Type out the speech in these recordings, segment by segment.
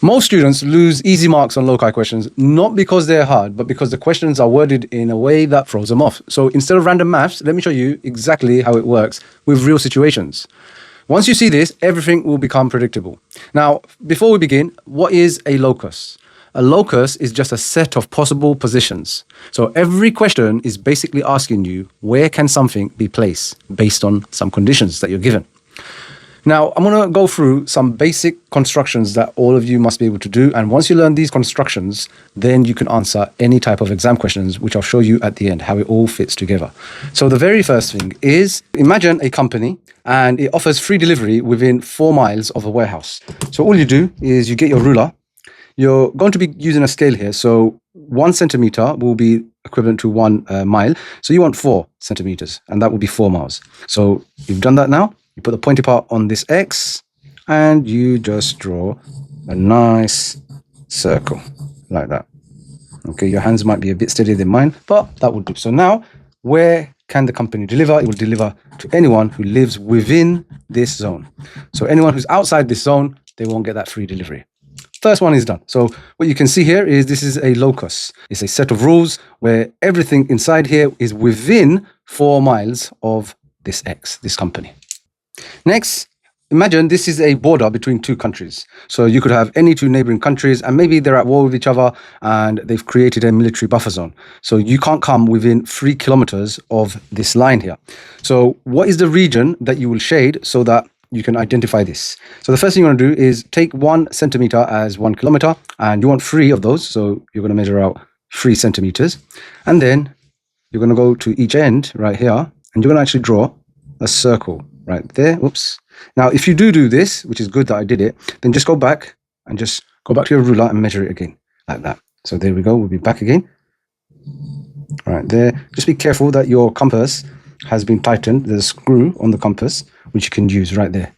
Most students lose easy marks on loci questions, not because they're hard, but because the questions are worded in a way that throws them off. So instead of random maths, let me show you exactly how it works with real situations. Once you see this, everything will become predictable. Now, before we begin, what is a locus? A locus is just a set of possible positions. So every question is basically asking you, where can something be placed based on some conditions that you're given? Now, I'm going to go through some basic constructions that all of you must be able to do. And once you learn these constructions, then you can answer any type of exam questions, which I'll show you at the end, how it all fits together. So the very first thing is, imagine a company and it offers free delivery within 4 miles of a warehouse. So all you do is you get your ruler. You're going to be using a scale here. So 1 centimeter will be equivalent to 1 mile. So you want 4 centimeters, and that will be 4 miles. So you've done that now. You put the pointy part on this X and you just draw a nice circle like that. Okay, your hands might be a bit steadier than mine, but that will do. So now, where can the company deliver? It will deliver to anyone who lives within this zone. So anyone who's outside this zone, they won't get that free delivery. First one is done. So what you can see here is this is a locus. It's a set of rules where everything inside here is within 4 miles of this X, this company. Next, imagine this is a border between 2 countries. So you could have any 2 neighboring countries and maybe they're at war with each other and they've created a military buffer zone. So you can't come within 3 kilometers of this line here. So what is the region that you will shade so that you can identify this? So the first thing you want to do is take 1 centimeter as 1 kilometer, and you want 3 of those. So you're going to measure out 3 centimeters. And then you're going to go to each end right here and you're going to actually draw a circle right there. Oops. Now, if you do this, which is good that I did it, then just go back and just go back to your ruler and measure it again like that. So there we go. We'll be back again. Right there. Just be careful that your compass has been tightened. There's a screw on the compass, which you can use right there.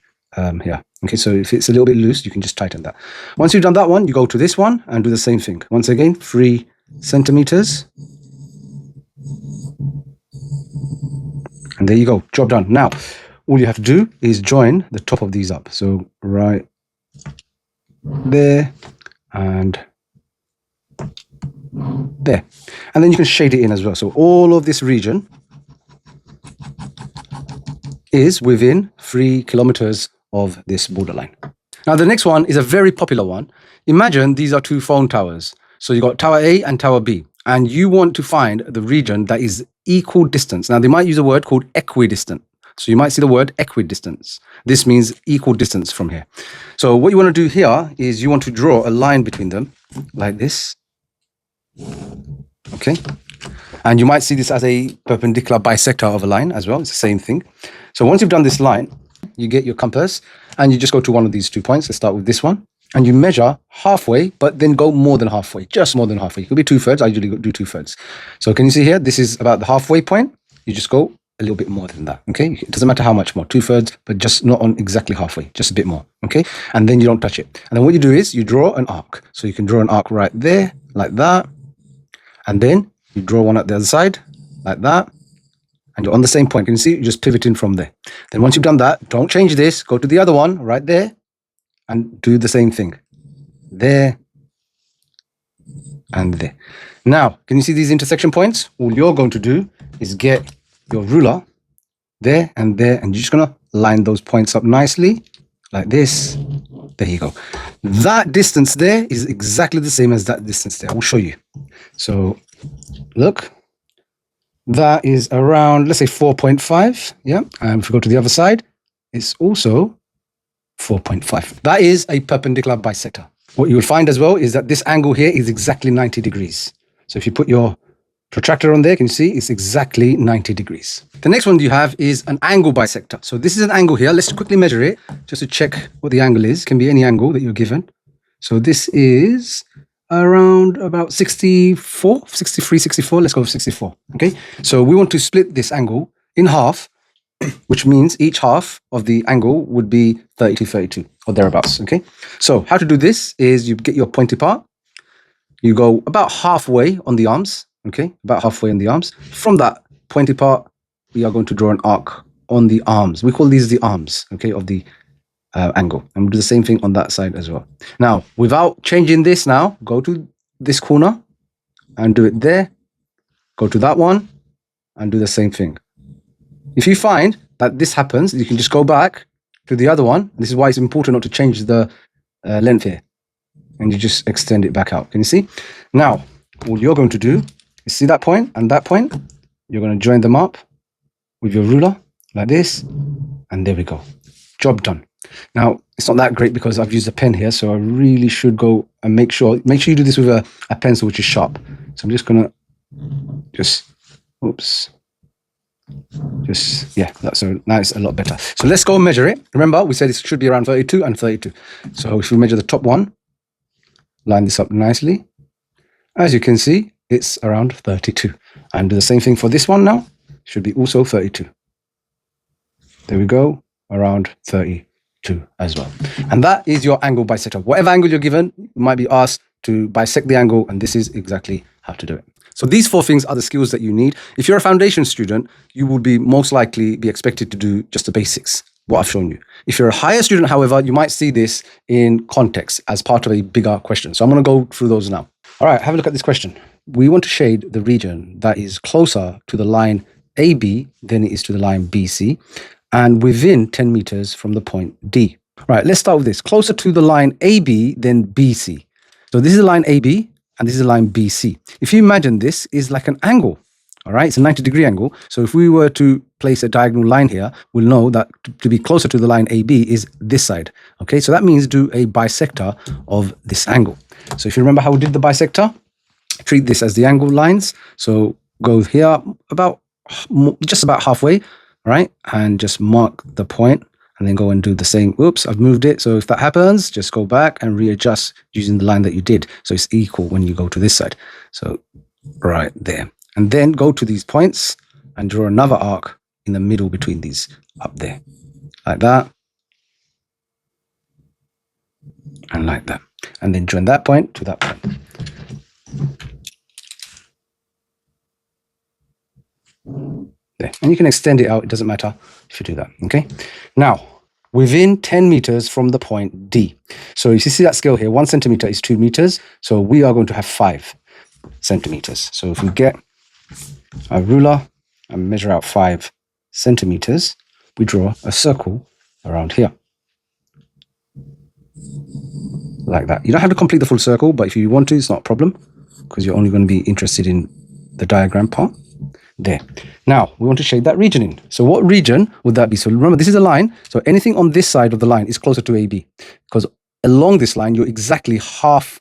Here. Okay, so if it's a little bit loose, you can just tighten that. Once you've done that one, you go to this one and do the same thing. Once again, 3 centimeters. And there you go. Job done. Now, all you have to do is join the top of these up. So right there and there. And then you can shade it in as well. So all of this region is within 3 kilometers of this borderline. Now, the next one is a very popular one. Imagine these are 2 phone towers. So you've got Tower A and Tower B, and you want to find the region that is equal distance. Now, they might use a word called equidistant. So you might see the word equidistance. This means equal distance from here. So what you want to do here is you want to draw a line between them like this. Okay. And you might see this as a perpendicular bisector of a line as well. It's the same thing. So once you've done this line, you get your compass and you just go to one of these 2 points. Let's start with this one. And you measure halfway, but then go more than halfway, just more than halfway. It could be 2/3. I usually do 2/3. So can you see here? This is about the halfway point. You just go a little bit more than that. Okay. It doesn't matter how much more, 2/3, but just not on exactly halfway, just a bit more. Okay. And then you don't touch it. And then what you do is you draw an arc. So you can draw an arc right there, like that. And then you draw one at the other side, like that. And you're on the same point. Can you see? You just pivot in from there. Then once you've done that, don't change this. Go to the other one right there and do the same thing. There and there. Now, can you see these intersection points? All you're going to do is get your ruler there, and you're just going to line those points up nicely like this. There you go. That distance there is exactly the same as that distance there. I will show you. So look, that is around, let's say 4.5. Yeah. And if we go to the other side, it's also 4.5. That is a perpendicular bisector. What you will find as well is that this angle here is exactly 90 degrees. So if you put your protractor on there, can you see it's exactly 90 degrees. The next one you have is an angle bisector. So this is an angle here. Let's quickly measure it just to check what the angle is. It can be any angle that you're given. So this is around about 63, 64. Let's go with 64. Okay. So we want to split this angle in half, which means each half of the angle would be 32 or thereabouts. Okay. So how to do this is you get your pointy part. You go about halfway on the arms. Okay, about halfway on the arms. From that pointy part, we are going to draw an arc on the arms. We call these the arms, okay, of the angle. And we'll do the same thing on that side as well. Now, without changing this now, go to this corner and do it there. Go to that one and do the same thing. If you find that this happens, you can just go back to the other one. This is why it's important not to change the length here. And you just extend it back out. Can you see? Now, what you're going to do is see that point and that point. You're going to join them up with your ruler like this. And there we go. Job done. Now, it's not that great because I've used a pen here. So I really should go and make sure you do this with a pencil which is sharp. So I'm just going to oops. Yeah, so now it's a lot better. So let's go and measure it. Remember, we said it should be around 32 and 32. So if we measure the top one, line this up nicely. As you can see, it's around 32. And do the same thing for this one now. Should be also 32. There we go, around 32 as well. And that is your angle bisector. Whatever angle you're given, you might be asked to bisect the angle, and this is exactly how to do it. So these 4 things are the skills that you need. If you're a foundation student, you will be most likely be expected to do just the basics, what I've shown you. If you're a higher student, however, you might see this in context as part of a bigger question. So I'm going to go through those now. All right, have a look at this question. We want to shade the region that is closer to the line AB than it is to the line BC and within 10 meters from the point D. Right, let's start with this. Closer to the line AB than BC. So this is the line AB. And this is a line BC. If you imagine this is like an angle, all right? It's a 90-degree angle. So if we were to place a diagonal line here, we'll know that to be closer to the line AB is this side, okay? So that means do a bisector of this angle. So if you remember how we did the bisector, treat this as the angle lines. So go here just about halfway, right? And just mark the point. And then go and do the same. Oops, I've moved it. So if that happens, just go back and readjust using the line that you did. So it's equal when you go to this side. So right there. And then go to these points and draw another arc in the middle between these up there. Like that. And like that. And then join that point to that point. There. And you can extend it out. It doesn't matter if you do that. Okay. Now, within 10 meters from the point D. So if you see that scale here, 1 centimeter is 2 meters. So we are going to have 5 centimeters. So if we get a ruler and measure out 5 centimeters, we draw a circle around here. Like that. You don't have to complete the full circle, but if you want to, it's not a problem because you're only going to be interested in the diagram part. There. Now, we want to shade that region in. So what region would that be? So remember, this is a line. So anything on this side of the line is closer to AB. Because along this line, you're exactly half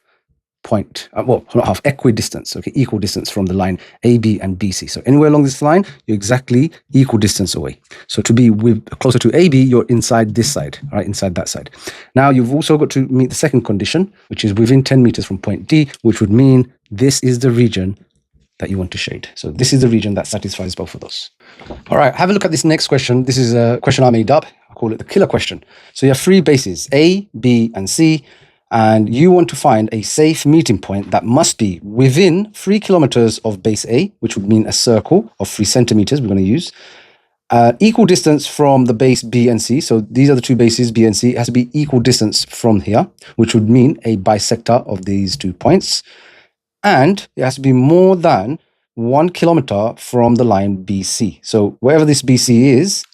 point, well, not half, equidistant, okay, equal distance from the line AB and BC. So anywhere along this line, you're exactly equal distance away. So to be closer to AB, you're inside this side, right, inside that side. Now, you've also got to meet the second condition, which is within 10 meters from point D, which would mean this is the region that you want to shade. So this is the region that satisfies both of those. All right, have a look at this next question. This is a question I made up. I call it the killer question. So you have 3 bases, A, B, and C, and you want to find a safe meeting point that must be within 3 kilometers of base A, which would mean a circle of 3 centimeters we're going to use, equal distance from the base B and C. So these are the 2 bases, B and C. It has to be equal distance from here, which would mean a bisector of these 2 points. And it has to be more than 1 kilometer from the line BC. So wherever this BC is,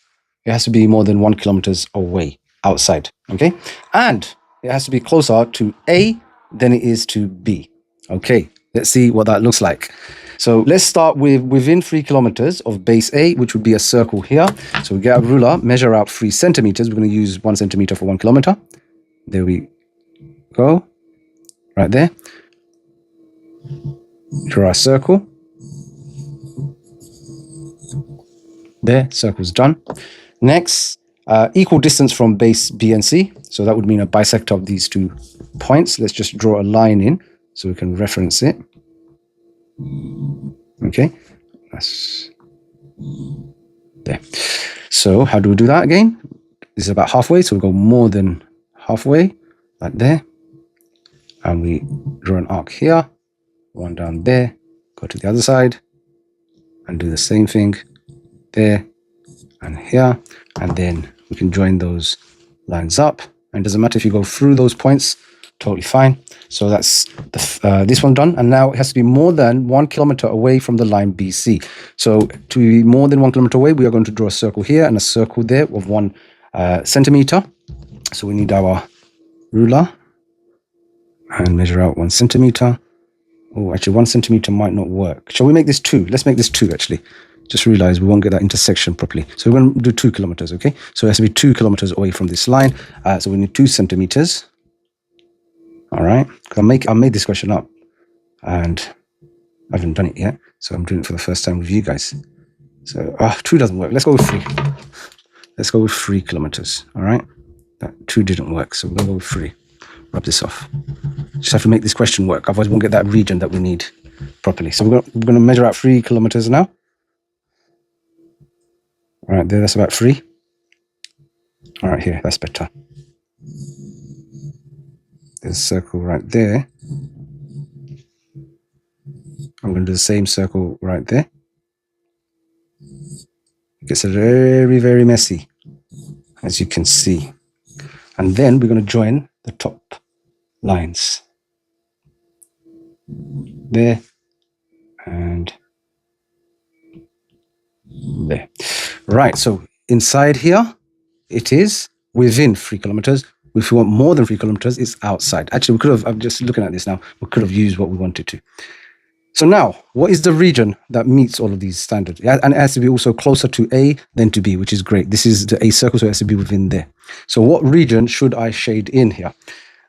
it has to be more than 1 kilometers away outside. Okay. And it has to be closer to A than it is to B. Okay. Let's see what that looks like. So let's start with within 3 kilometers of base A, which would be a circle here. So we get a ruler, measure out 3 centimeters. We're going to use 1 centimeter for 1 kilometer. There we go. Right there. Draw a circle. There, circle's done. Next, equal distance from base B and C. So that would mean a bisector of these 2 points. Let's just draw a line in so we can reference it. Okay, that's there. So how do we do that again? This is about halfway, so we'll go more than halfway, like there. And we draw an arc here. One down there, go to the other side and do the same thing there and here, and then we can join those lines up And it doesn't matter if you go through those points, totally fine. So that's this one done. And now it has to be more than 1 kilometer away from the line BC. So to be more than 1 kilometer away, we are going to draw a circle here and a circle there of 1 centimeter. So we need our ruler and measure out 1 centimeter. Oh, actually 1 centimeter might not work. Shall we make this 2? Let's make this 2 actually. Just realize we won't get that intersection properly. So we're going to do 2 kilometers, okay? So it has to be 2 kilometers away from this line. So we need 2 centimeters. All right. I made this question up and I haven't done it yet. So I'm doing it for the first time with you guys. So 2 doesn't work. Let's go with 3. Let's go with 3 kilometers. All right. That 2 didn't work. So we're going to go with 3. Rub this off. Just have to make this question work. Otherwise we won't get that region that we need properly. So we're going to measure out 3 kilometers now. All right, there, that's about 3. All right, here, that's better. There's a circle right there. I'm going to do the same circle right there. It gets very, very messy, as you can see. And then we're going to join the top lines. There and there. Right, so inside here, it is within 3 kilometers. If we want more than 3 kilometers, it's outside. Actually, we could have, I'm just looking at this now, we could have used what we wanted to. So now, what is the region that meets all of these standards? And it has to be also closer to A than to B, which is great. This is the A circle, so it has to be within there. So what region should I shade in here?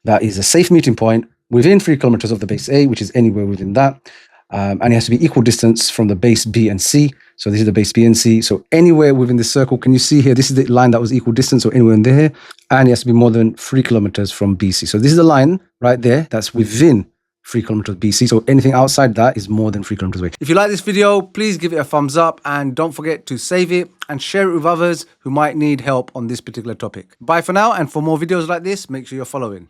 That is a safe meeting point within 3 kilometers of the base A, which is anywhere within that. And it has to be equal distance from the base B and C. So this is the base B and C. So anywhere within this circle, can you see here? This is the line that was equal distance, so anywhere in there. And it has to be more than 3 kilometers from BC. So this is the line right there that's within 3 kilometers BC. So anything outside that is more than 3 kilometers away. If you like this video, please give it a thumbs up and don't forget to save it and share it with others who might need help on this particular topic. Bye for now. And for more videos like this, make sure you're following.